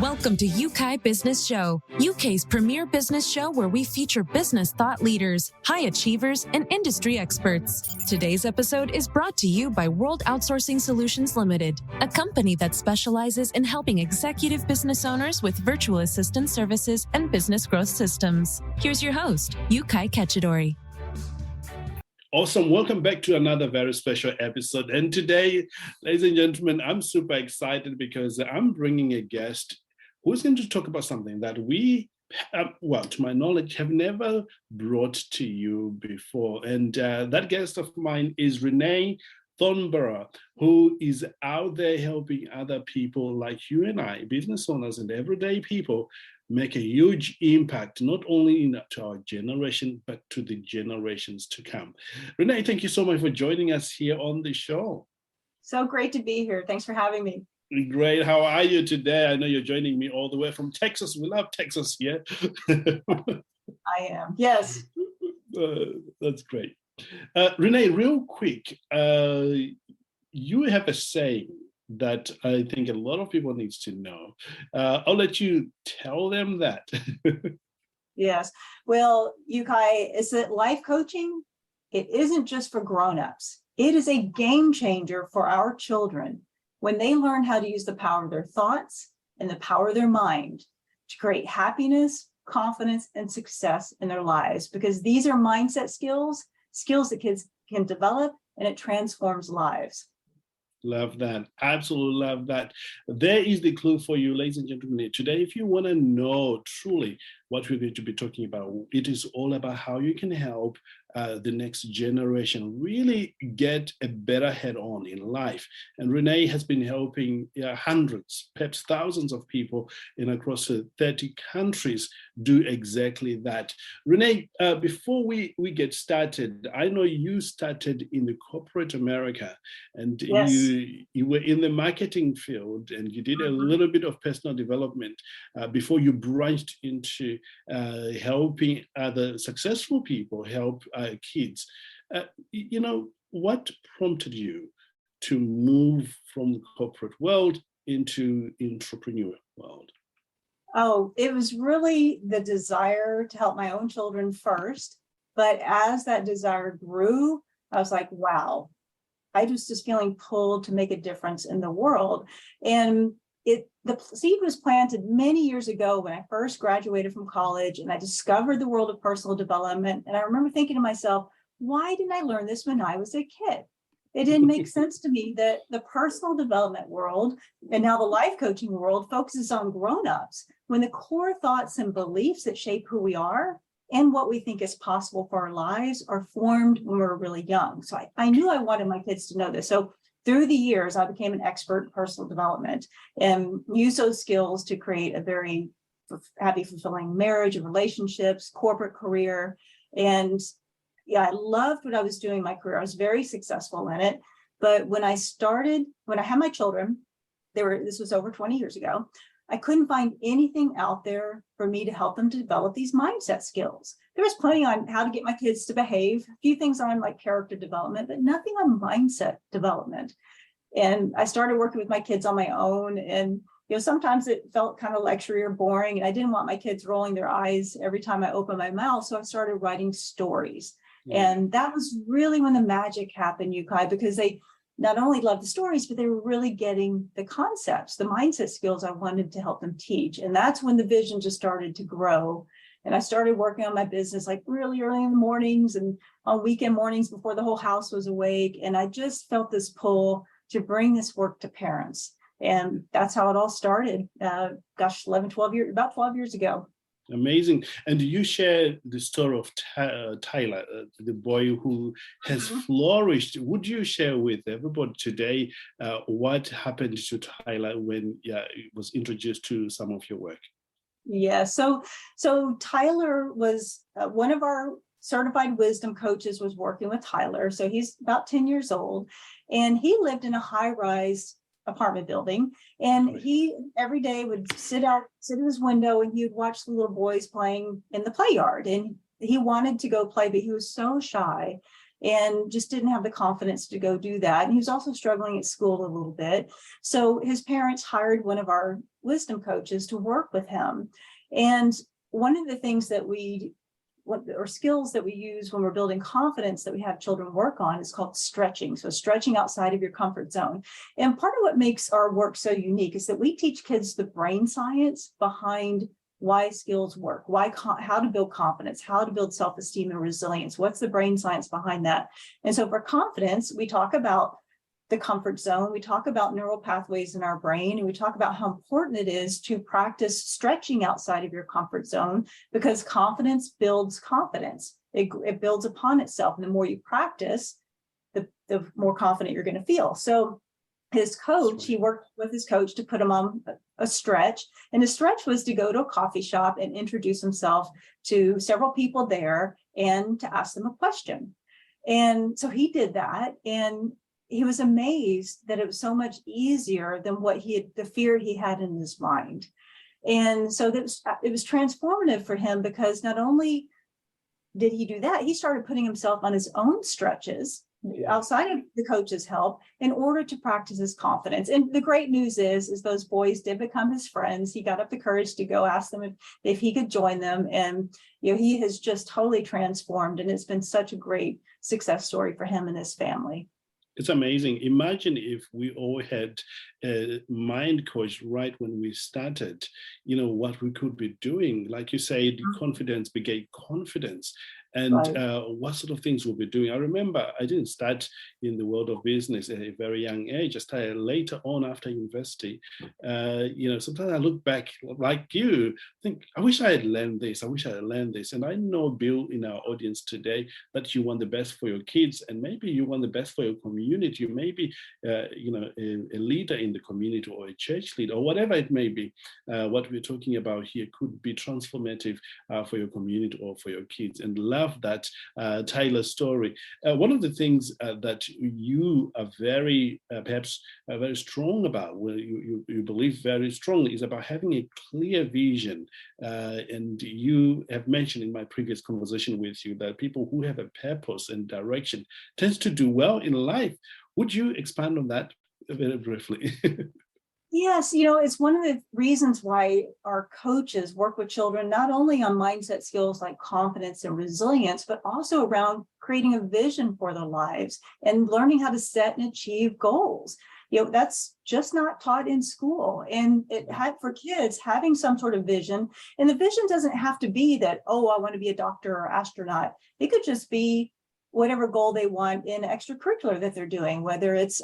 Welcome to Yeukai Business Show, UK's premier business show where we feature business thought leaders, high achievers, and industry experts. Today's episode is brought to you by World Outsourcing Solutions Limited, a company that specializes in helping executive business owners with virtual assistant services and business growth systems. Here's your host, Yeukai Ketchadori. Awesome. Welcome back to another very special episode. And today, ladies and gentlemen, I'm super excited because I'm bringing a guest who's going to talk about something that we, to my knowledge, have never brought to you before. And that guest of mine is Renaye Thornborrow, who is out there helping other people like you and I, business owners and everyday people, make a huge impact, not only to our generation, but to the generations to come. Renaye, thank you so much for joining us here on the show. So great to be here. Thanks for having me. Great. How are you today? I know you're joining me all the way from Texas. We love Texas here. I am. Yes. That's great. Renaye, real quick, you have a saying that I think a lot of people need to know. I'll let you tell them that. Yes. Well, Yeukai, is it life coaching? It isn't just for grown-ups. It is a game changer for our children when they learn how to use the power of their thoughts and the power of their mind to create happiness, confidence, and success in their lives, because these are mindset skills that kids can develop, and it transforms lives. Love that. Absolutely love that. There is the clue for you, ladies and gentlemen. Today, if you want to know truly what we're going to be talking about, it is all about how you can help the next generation really get a better head on in life. And Renaye has been helping hundreds, perhaps thousands of people in across 30 countries do exactly that. Renaye, before we get started, I know you started in the corporate America, and yes, you were in the marketing field, and you did a little bit of personal development before you branched into helping other successful people help kids. What prompted you to move from the corporate world into entrepreneur world? Oh, it was really the desire to help my own children first. But as that desire grew, I was like, wow, I was just feeling pulled to make a difference in the world. And the seed was planted many years ago when I first graduated from college, and I discovered the world of personal development. And I remember thinking to myself, why didn't I learn this when I was a kid? It didn't make sense to me that the personal development world and now the life coaching world focuses on grown-ups when the core thoughts and beliefs that shape who we are and what we think is possible for our lives are formed when we're really young. So I knew I wanted my kids to know this. So through the years, I became an expert in personal development and used those skills to create a very happy, fulfilling marriage and relationships, corporate career. And yeah, I loved what I was doing in my career. I was very successful in it. But when I had my children, this was over 20 years ago, I couldn't find anything out there for me to help them to develop these mindset skills. There was plenty on how to get my kids to behave, a few things on like character development, but nothing on mindset development. And I started working with my kids on my own. And sometimes it felt kind of lectury or boring. And I didn't want my kids rolling their eyes every time I opened my mouth. So I started writing stories. And that was really when the magic happened, Yeukai, because they not only loved the stories, but they were really getting the concepts, the mindset skills I wanted to help them teach. And that's when the vision just started to grow. And I started working on my business like really early in the mornings and on weekend mornings before the whole house was awake. And I just felt this pull to bring this work to parents. And that's how it all started. 12 years ago. Amazing. And you share the story of Tyler, the boy who has flourished. Would you share with everybody today what happened to Tyler when he was introduced to some of your work? Yeah, so Tyler was one of our certified wisdom coaches was working with Tyler. So he's about 10 years old, and he lived in a high-rise apartment building, and he every day would sit at his window and he would watch the little boys playing in the play yard, and he wanted to go play, but he was so shy. and just didn't have the confidence to go do that. And he was also struggling at school a little bit. So his parents hired one of our wisdom coaches to work with him. And one of the things that skills that we use when we're building confidence that we have children work on is called stretching. So stretching outside of your comfort zone. And part of what makes our work so unique is that we teach kids the brain science behind why skills work, how to build confidence, how to build self-esteem and resilience. What's the brain science behind that? And so for confidence, we talk about the comfort zone, we talk about neural pathways in our brain, and we talk about how important it is to practice stretching outside of your comfort zone, because confidence builds confidence. It builds upon itself. And the more you practice, the more confident you're going to feel. So his coach, he worked with his coach to put him on a stretch. And the stretch was to go to a coffee shop and introduce himself to several people there and to ask them a question. And so he did that. And he was amazed that it was so much easier than the fear he had in his mind. And so it was transformative for him, because not only did he do that, he started putting himself on his own stretches outside of the coach's help in order to practice his confidence. And the great news is those boys did become his friends. He got up the courage to go ask them if he could join them. And, he has just totally transformed. And it's been such a great success story for him and his family. It's amazing. Imagine if we all had a mind coach right when we started, what we could be doing. Like you said, confidence begat confidence. And what sort of things we'll be doing. I remember I didn't start in the world of business at a very young age. I started later on after university. Sometimes I look back like you, think, I wish I had learned this. I wish I had learned this. And I know, Bill, in our audience today, that you want the best for your kids, and maybe you want the best for your community. You may be, a leader in the community, or a church leader, or whatever it may be. What we're talking about here could be transformative for your community or for your kids. And love that Tyler story. One of the things that you are very strong about, well, you believe very strongly, is about having a clear vision. And you have mentioned in my previous conversation with you that people who have a purpose and direction tends to do well in life. Would you expand on that very briefly? Yes, it's one of the reasons why our coaches work with children, not only on mindset skills like confidence and resilience, but also around creating a vision for their lives and learning how to set and achieve goals. That's just not taught in school. And for kids, having some sort of vision, and the vision doesn't have to be that, I want to be a doctor or astronaut. It could just be whatever goal they want in extracurricular that they're doing, whether it's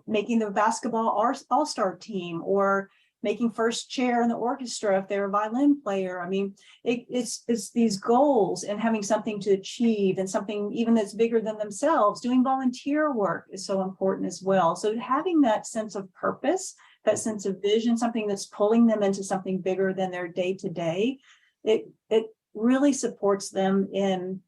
making the basketball all-star team, or making first chair in the orchestra if they're a violin player. I mean, it's these goals, and having something to achieve, and something even that's bigger than themselves. Doing volunteer work is so important as well. So having that sense of purpose, that sense of vision, something that's pulling them into something bigger than their day-to-day, it really supports them in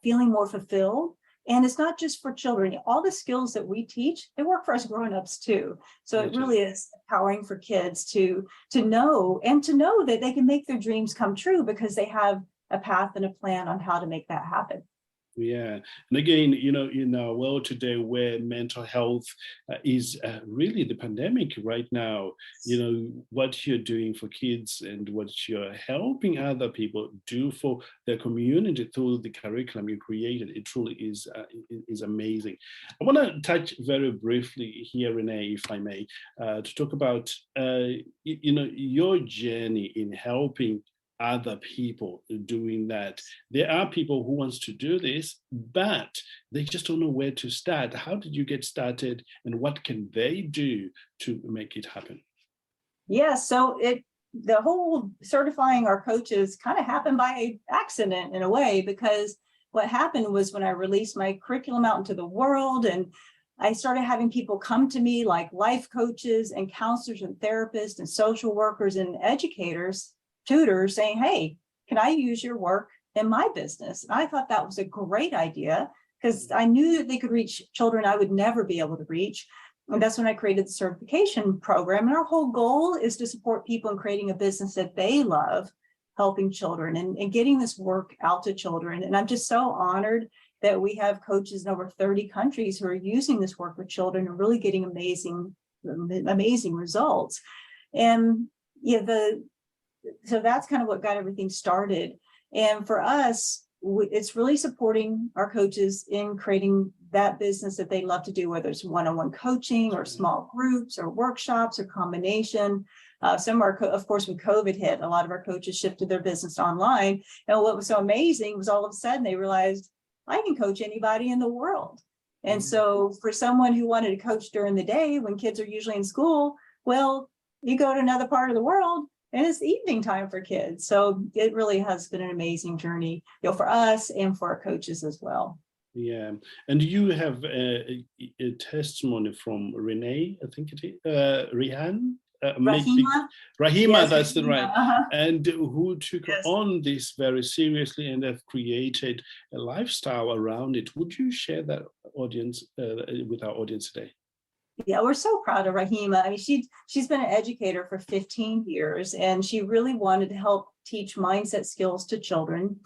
feeling more fulfilled. And it's not just for children. All the skills that we teach, they work for us grown-ups too. So it really is empowering for kids to know that they can make their dreams come true, because they have a path and a plan on how to make that happen. Yeah. And again, in our world today where mental health is really the pandemic right now, what you're doing for kids and what you're helping other people do for their community through the curriculum you created, it truly is amazing. I want to touch very briefly here, Renaye, if I may, to talk about, your journey in helping other people doing that. There are people who wants to do this, but they just don't know where to start. How did you get started, and what can they do to make it happen? Yeah, so the whole certifying our coaches kind of happened by accident in a way, because what happened was when I released my curriculum out into the world, and I started having people come to me like life coaches and counselors and therapists and social workers and educators, tutors, saying, hey, can I use your work in my business? And I thought that was a great idea, because I knew that they could reach children I would never be able to reach. And that's when I created the certification program. And our whole goal is to support people in creating a business that they love, helping children and getting this work out to children. And I'm just so honored that we have coaches in over 30 countries who are using this work with children and really getting amazing results. And so that's kind of what got everything started. And for us, it's really supporting our coaches in creating that business that they love to do, whether it's one-on-one coaching or small groups or workshops or combination. Some are, of course, when COVID hit, a lot of our coaches shifted their business online. And what was so amazing was all of a sudden they realized, I can coach anybody in the world. And so for someone who wanted to coach during the day when kids are usually in school, well, you go to another part of the world and it's evening time for kids. So it really has been an amazing journey, for us and for our coaches as well. Yeah, and you have a testimony from Renaye, I think it is, Rahima, yes, that's Rahima, right, and who took on this very seriously and have created a lifestyle around it. Would you share that audience with our audience today? Yeah, we're so proud of Rahima. I mean, she's been an educator for 15 years, and she really wanted to help teach mindset skills to children.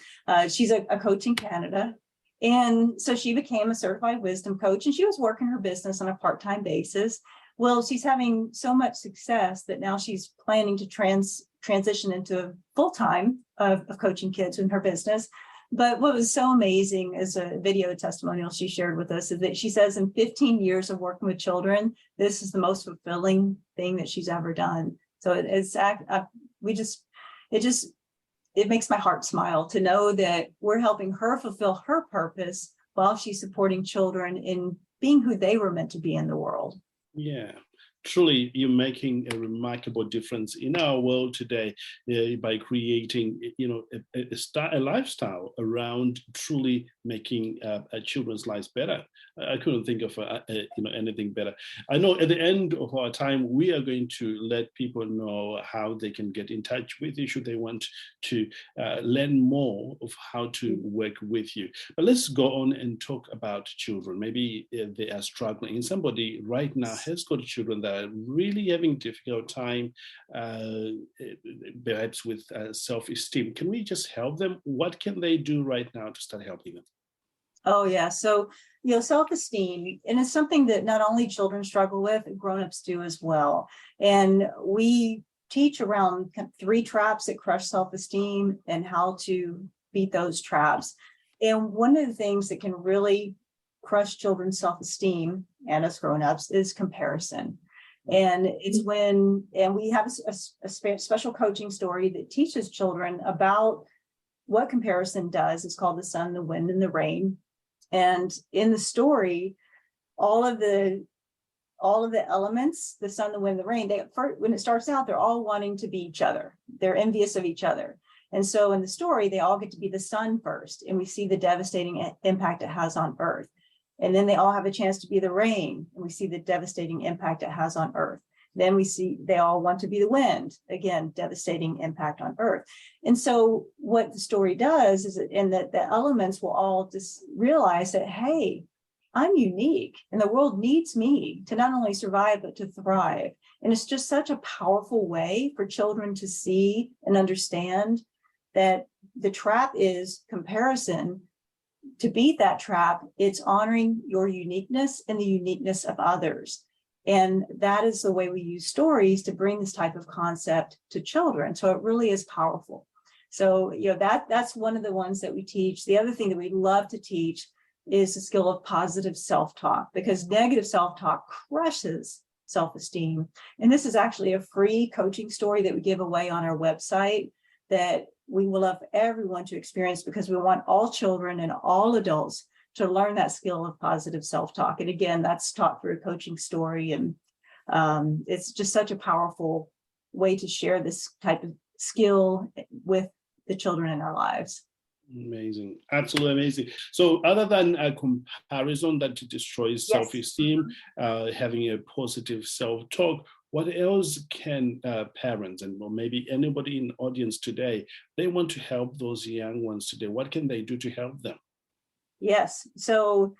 She's a coach in Canada. And so she became a certified wisdom coach, and she was working her business on a part-time basis. Well, she's having so much success that now she's planning to transition into full-time of coaching kids in her business. But what was so amazing is a video testimonial she shared with us is that she says in 15 years of working with children, this is the most fulfilling thing that she's ever done. So it makes my heart smile to know that we're helping her fulfill her purpose while she's supporting children in being who they were meant to be in the world. Yeah, truly, you're making a remarkable difference in our world today by creating, a lifestyle around truly making children's lives better. I couldn't think of anything better. I know at the end of our time, we are going to let people know how they can get in touch with you should they want to learn more of how to work with you. But let's go on and talk about children. Maybe they are struggling. And somebody right now has got children that are really having a difficult time, perhaps with self-esteem. Can we just help them? What can they do right now to start helping them? Oh, yeah. So, self-esteem, and it's something that not only children struggle with, grown-ups do as well. And we teach around 3 traps that crush self-esteem and how to beat those traps. And one of the things that can really crush children's self-esteem and us grown-ups is comparison. And we have a special coaching story that teaches children about what comparison does. It's called The Sun, the Wind, and the Rain. And in the story, all of the elements, the sun, the wind, the rain, when it starts out, they're all wanting to be each other. They're envious of each other. And so in the story, they all get to be the sun first, and we see the devastating impact it has on Earth. And then they all have a chance to be the rain, and we see the devastating impact it has on Earth. Then we see they all want to be the wind, again, devastating impact on Earth. And so what the story does is that the elements will all just realize that, hey, I'm unique and the world needs me to not only survive, but to thrive. And it's just such a powerful way for children to see and understand that the trap is comparison. To beat that trap, it's honoring your uniqueness and the uniqueness of others. And that is the way we use stories to bring this type of concept to children. So it really is powerful. So, that's one of the ones that we teach. The other thing that we love to teach is the skill of positive self-talk, because negative self-talk crushes self-esteem. And this is actually a free coaching story that we give away on our website that we will love everyone to experience, because we want all children and all adults to learn that skill of positive self-talk. And again, that's taught through a coaching story. And it's just such a powerful way to share this type of skill with the children in our lives. Amazing. Absolutely amazing. So other than a comparison that destroys self-esteem, having a positive self-talk, what else can parents and maybe anybody in the audience today, they want to help those young ones today, what can they do to help them? Yes. So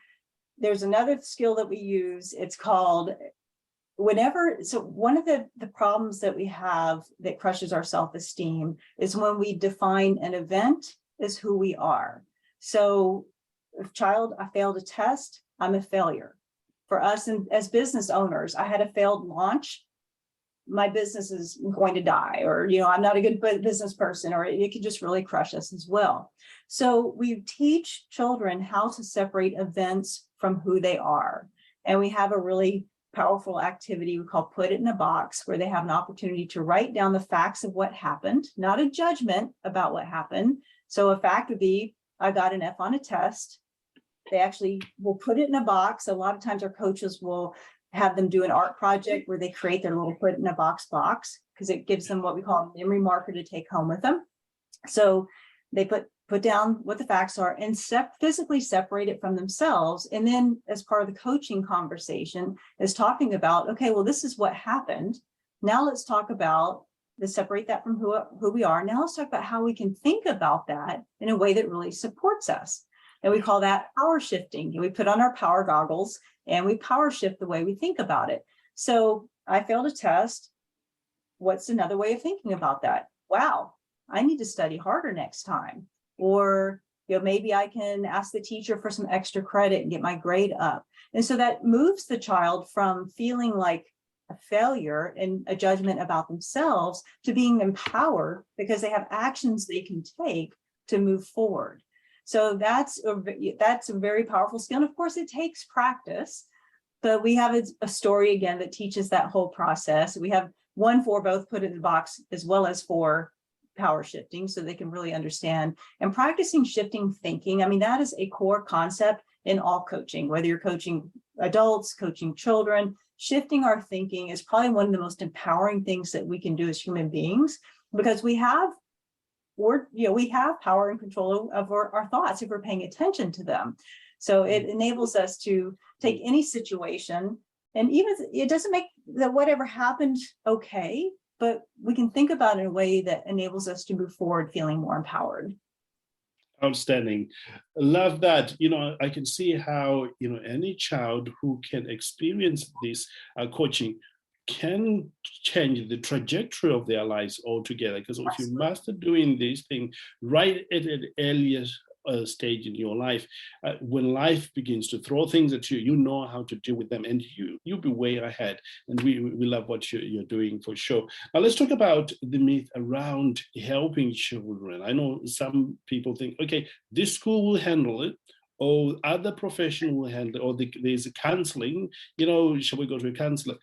there's another skill that we use. It's called one of the problems that we have that crushes our self-esteem is when we define an event as who we are. So child, I failed a test, I'm a failure. For us and as business owners, I had a failed launch, my business is going to die, or, I'm not a good business person, or it could just really crush us as well. So we teach children how to separate events from who they are. And we have a really powerful activity we call Put It in a Box, where they have an opportunity to write down the facts of what happened, not a judgment about what happened. So a fact would be, I got an F on a test. They actually will put it in a box. A lot of times our coaches will have them do an art project where they create their little Put It in a Box because it gives them what we call a memory marker to take home with them. So they put down what the facts are and physically separate it from themselves. And then as part of the coaching conversation is talking about, okay, well, this is what happened. Now let's talk about separate that from who we are. Now let's talk about how we can think about that in a way that really supports us. And we call that power shifting. We put on our power goggles and we power shift the way we think about it. So I failed a test. What's another way of thinking about that? Wow, I need to study harder next time. Or maybe I can ask the teacher for some extra credit and get my grade up. And so that moves the child from feeling like a failure and a judgment about themselves to being empowered because they have actions they can take to move forward. So that's a very powerful skill. And of course, it takes practice, but we have a story again that teaches that whole process. We have one for both Put It in the Box as well as for power shifting, so they can really understand. And practicing shifting thinking, I mean, that is a core concept in all coaching, whether you're coaching adults, coaching children. Shifting our thinking is probably one of the most empowering things that we can do as human beings, because we have power and control of our thoughts if we're paying attention to them. So it enables us to take any situation, and even it doesn't make that whatever happened okay, but we can think about it in a way that enables us to move forward feeling more empowered. Outstanding. Love that. I can see how, any child who can experience this coaching can change the trajectory of their lives altogether. Because if you master doing this thing right at an earlier stage in your life, when life begins to throw things at you, you know how to deal with them, and you'll be way ahead. And we love what you're doing for sure. Now let's talk about the myth around helping children. I know some people think, okay, this school will handle it, or other profession will handle it, or there's a counseling, shall we go to a counselor?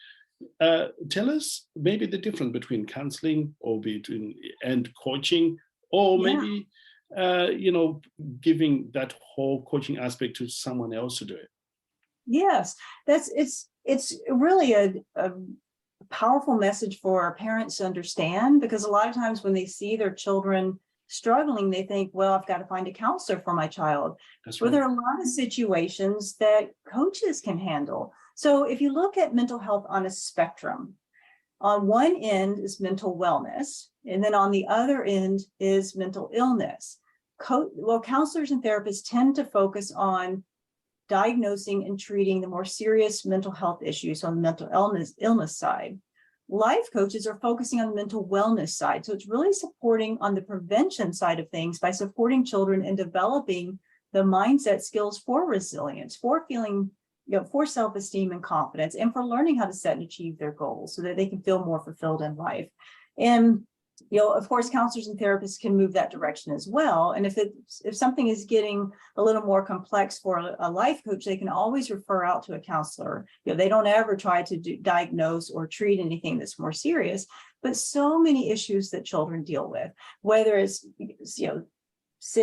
Tell us maybe the difference between counseling and coaching, or maybe giving that whole coaching aspect to someone else to do it. Yes, it's really a powerful message for our parents to understand, because a lot of times when they see their children struggling, they think, well, I've got to find a counselor for my child. That's right. Well, there are a lot of situations that coaches can handle. So if you look at mental health on a spectrum, on one end is mental wellness, and then on the other end is mental illness. Counselors and therapists tend to focus on diagnosing and treating the more serious mental health issues on the mental illness side. Life coaches are focusing on the mental wellness side. So it's really supporting on the prevention side of things by supporting children in developing the mindset skills for resilience, for feeling, for self-esteem and confidence, and for learning how to set and achieve their goals so that they can feel more fulfilled in life. And of course, counselors and therapists can move that direction as well. And if something is getting a little more complex for a life coach, they can always refer out to a counselor. They don't ever try to diagnose or treat anything that's more serious. But so many issues that children deal with, whether it's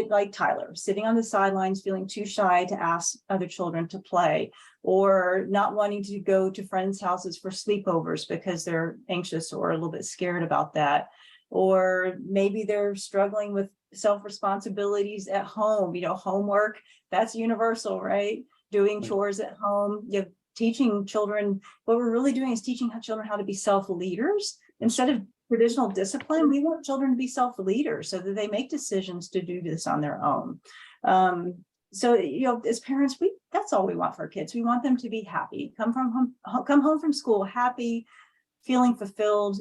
like Tyler, sitting on the sidelines, feeling too shy to ask other children to play, or not wanting to go to friends' houses for sleepovers because they're anxious or a little bit scared about that. Or maybe they're struggling with self-responsibilities at home, homework, that's universal, right? Doing chores at home, teaching children, what we're really doing is teaching children how to be self-leaders. Instead of traditional discipline, we want children to be self-leaders so that they make decisions to do this on their own. So, as parents, that's all we want for our kids. We want them to be happy, come home from school happy, feeling fulfilled,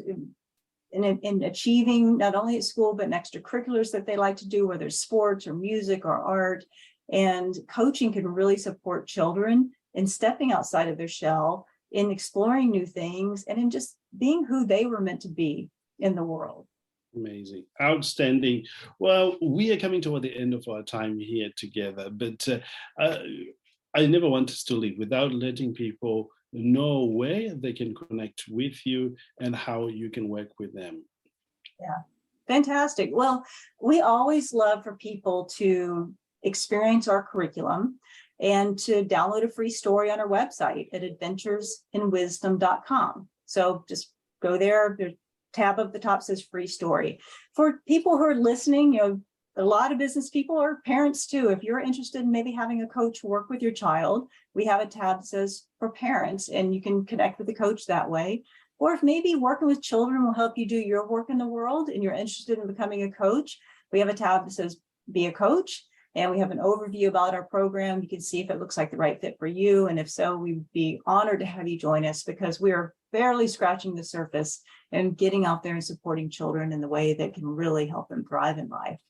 in achieving not only at school, but in extracurriculars that they like to do, whether it's sports or music or art. And coaching can really support children in stepping outside of their shell, in exploring new things, and in just being who they were meant to be in the world. Amazing. Outstanding. Well, we are coming toward the end of our time here together, but I never want us to leave without letting people know where they can connect with you and how you can work with them. Yeah, fantastic. Well, we always love for people to experience our curriculum and to download a free story on our website at adventuresinwisdom.com. So just go there. There's a tab up the top says free story. For people who are listening, a lot of business people are parents too. If you're interested in maybe having a coach work with your child, we have a tab that says for parents, and you can connect with the coach that way. Or if maybe working with children will help you do your work in the world and you're interested in becoming a coach, we have a tab that says be a coach. And we have an overview about our program. You can see if it looks like the right fit for you. And if so, we'd be honored to have you join us, because we are barely scratching the surface and getting out there and supporting children in the way that can really help them thrive in life.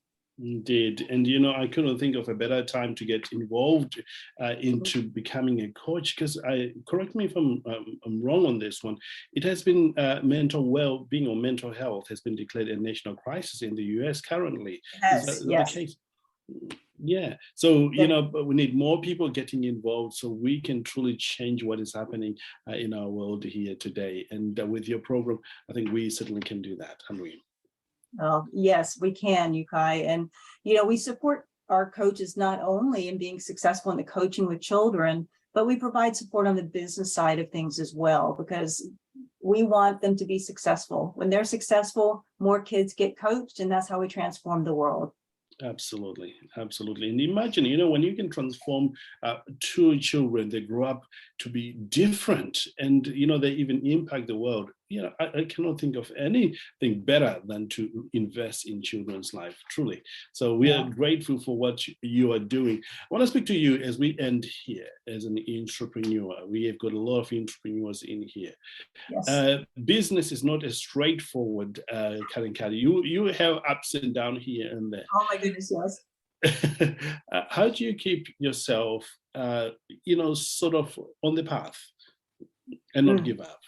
Indeed. And, I couldn't think of a better time to get involved into becoming a coach, because correct me if I'm wrong on this one. It has been mental well-being or mental health has been declared a national crisis in the US currently. Yes, Is that yes. the case? Yeah. So, we need more people getting involved so we can truly change what is happening in our world here today. And with your program, I think we certainly can do that, aren't we? Oh, yes, we can, Yeukai. And, we support our coaches not only in being successful in the coaching with children, but we provide support on the business side of things as well, because we want them to be successful. When they're successful, more kids get coached, and that's how we transform the world. Absolutely. Absolutely. And imagine, when you can transform two children, they grow up to be different and, they even impact the world. I cannot think of anything better than to invest in children's life, truly. So we are grateful for what you are doing. I want to speak to you as we end here as an entrepreneur. We have got a lot of entrepreneurs in here. Yes. Business is not as straightforward, Karen. You have ups and downs here and there. Oh my goodness, yes. How do you keep yourself, sort of on the path and not give up?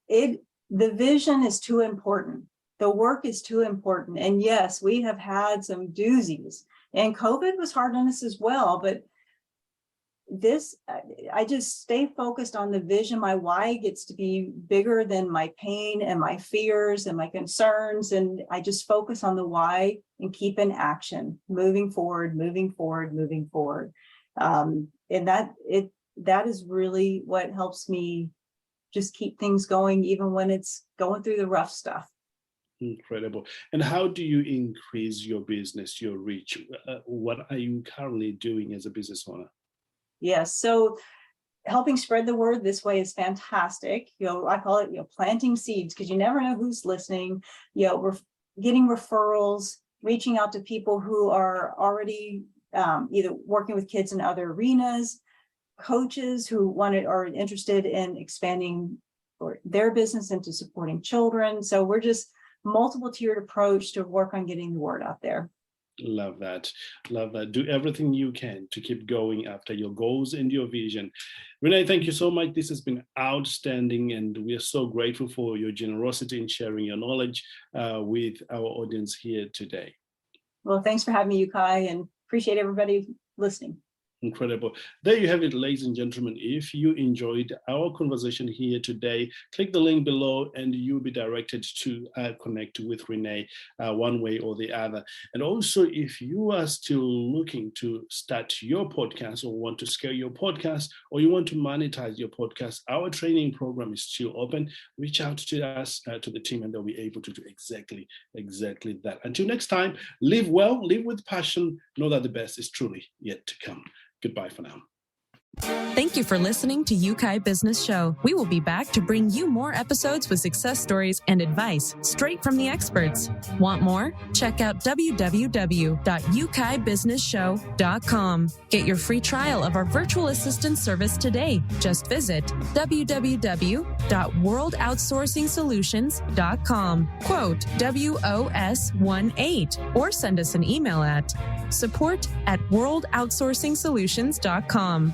The vision is too important. The work is too important. And yes, we have had some doozies, and COVID was hard on us as well. But I just stay focused on the vision. My why gets to be bigger than my pain and my fears and my concerns. And I just focus on the why and keep in action, moving forward, moving forward, moving forward. And that is really what helps me just keep things going, even when it's going through the rough stuff. Incredible. And how do you increase your business, your reach? What are you currently doing as a business owner? Yes. So helping spread the word this way is fantastic. I call it, planting seeds, because you never know who's listening. We're getting referrals, reaching out to people who are already either working with kids in other arenas, coaches who are interested in expanding their business into supporting children. So we're just multiple tiered approach to work on getting the word out there. Love that. Love that. Do everything you can to keep going after your goals and your vision. Renaye, thank you so much. This has been outstanding, and we are so grateful for your generosity in sharing your knowledge with our audience here today. Well, thanks for having me, Yeukai, and appreciate everybody listening. Incredible. There you have it, ladies and gentlemen. If you enjoyed our conversation here today, click the link below and you'll be directed to connect with Renaye one way or the other. And also, if you are still looking to start your podcast or want to scale your podcast, or you want to monetize your podcast, our training program is still open. Reach out to us, to the team, and they'll be able to do exactly that. Until next time, live well, live with passion, know that the best is truly yet to come. Goodbye for now. Thank you for listening to Yeukai Business Show. We will be back to bring you more episodes with success stories and advice straight from the experts. Want more? Check out www.yukaibusinessshow.com. Get your free trial of our virtual assistant service today. Just visit www.worldoutsourcingsolutions.com. Quote WOS18 or send us an email at support@worldoutsourcingsolutions.com.